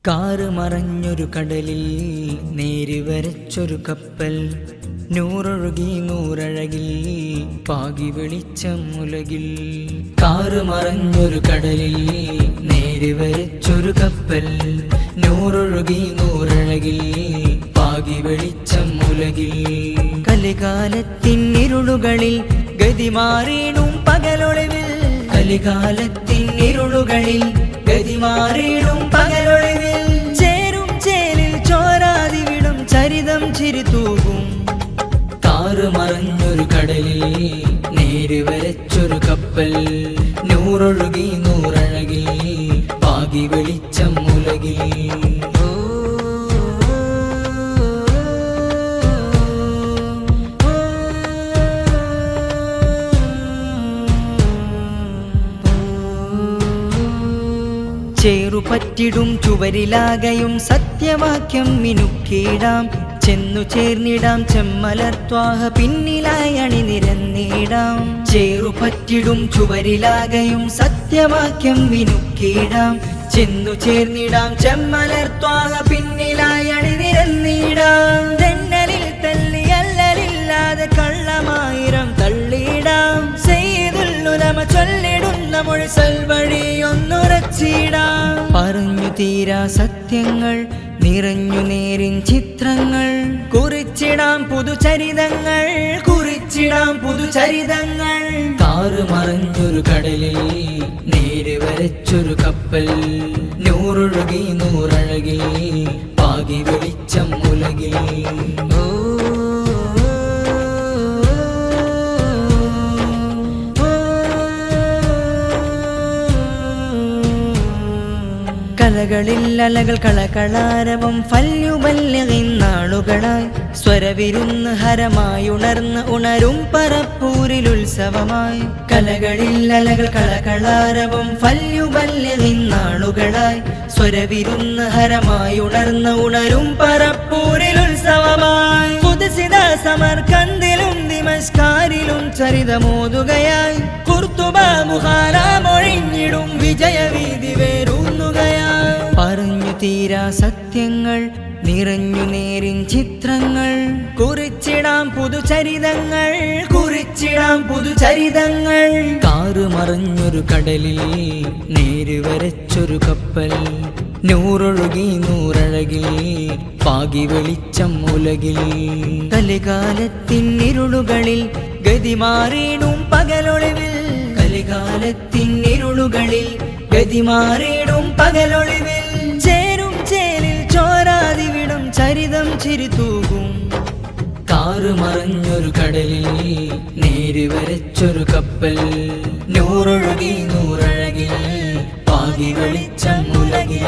Car മറഞ്ഞൊരു കടലിൽ നേരി വരച്ചൊരു കപ്പൽ, നൂറൊഴുകി നൂറഴകിൽ പാകി വെളിച്ചം ഉലകിൽ. കാറ് മറഞ്ഞൊരു കടലിൽ നേരി വരച്ചൊരു കപ്പൽ, നൂറൊഴുകി നൂറഴകിൽ പാകി വെളിച്ചം ഉലകിൽ. കലികാലത്തിൻ ഇരുളുകളിൽ ഗതി മാറിയിടും പകലൊളിവിൽ, കലികാലത്തിൻ ഇരുളുകളിൽ ഗതി മാറിയിടും പകലൊളിവിൽ. ചേരും ചേലിൽ ചോരാതിവിടും ചരിതം ചിരിതൂകും. കാറ് മറഞ്ഞൊരു കടലിൽ നേര് വരച്ചൊരു കപ്പൽ, നൂറൊഴുകി നൂറഴകിൽ പാകി വെളിച്ചം ഉലകിൽ. ചേറുപറ്റിടും ചുവരിലാകയും സത്യവാക്യം മിനുക്കിടാം, ചെന്നു ചേർന്നിടാം ചെമ്മലർത്വാഹ പിന്നിലായി അണിനിരന്നിടാം. ചേറുപറ്റിടും ചുവരിലാകയും സത്യവാക്യം മിനുക്കിടാം, ചെന്നു ചേർന്നിടാം ചെമ്മലർത്വാഹ പിന്നിലായി അണിനിരന്നിടാം. തെന്നലിൽ തല്ലി അല്ലലില്ലാതെ കള്ളമായിരം തള്ളിയിടാം, സെയ്തുല്ലുലമ ചൊല്ലിടുന്ന മൊഴിസൽ വഴിയൊന്നുറച്ചിടാം. പറഞ്ഞു തീരാ സത്യങ്ങൾ നിറഞ്ഞു നേരിൻ ചിത്രങ്ങൾ, കുറിച്ചിടാം പുതുചരിതങ്ങൾ, കുറിച്ചിടാം പുതുചരിതങ്ങൾ. കാറ് മറഞ്ഞൊരു കടലിൽ നേര് വരച്ചൊരു കപ്പൽ, നൂറൊഴുകി നൂറഴകിൽ പാകി വെളിച്ചം ഉലകിൽ. കലകളിൽ അലകൾ കളകളാരവം ഫല്യുബല്ലിനാളുകളായി, സ്വരവിരുന്ന് ഹരമായി ഉണർന്ന് ഉണരും പരപ്പൂരിലുത്സവമായി. കലകളിൽ അലകൾ കളകളാരവം ഫല്യുബല്ലിനാളുകളായി, സ്വരവിരുന്ന് ഹരമായി ഉണർന്ന് ഉണരും പരപ്പൂരിലുത്സവമായി. പുതുസിത സമർക്കന്ദിലും ദിമസ്കാരിലും ചരിതമോതുകയായി, കുർത്തുബ ബുഖാര മൊഴിഞ്ഞിടും വിജയവീതി വേരൂന്നുകയായി. പറഞ്ഞു തീരാ സത്യങ്ങൾ നിറഞ്ഞു നേരിൻ ചിത്രങ്ങൾ, കുറിച്ചിടാം പുതുചരിതങ്ങൾ, കുറിച്ചിടാം പുതുചരിതങ്ങൾ. കാറ് മറഞ്ഞൊരു കടലിൽ നേര് വരച്ചൊരു കപ്പൽ, നൂറൊഴുകി നൂറഴകിൽ പാകി വെളിച്ചം ഉലകിൽ. കലികാലത്തിൻ ഇരുളുകളിൽ ഗതി മാറിയിടും പകലൊളിവിൽ, കലികാലത്തിൻ ഇരുളുകളിൽ ഗതി മാറിയിടും പകലൊളിവിൽ. ചേരും ചേലിൽ ചോരാതിവിടും ചരിതം ചിരിതൂകും. കാറ് മറഞ്ഞൊരു കടലിൽ നേര് വരച്ചൊരു കപ്പൽ, നൂറൊഴുകി നൂറഴകിൽ പാകി വെളിച്ചം ഉലകിൽ.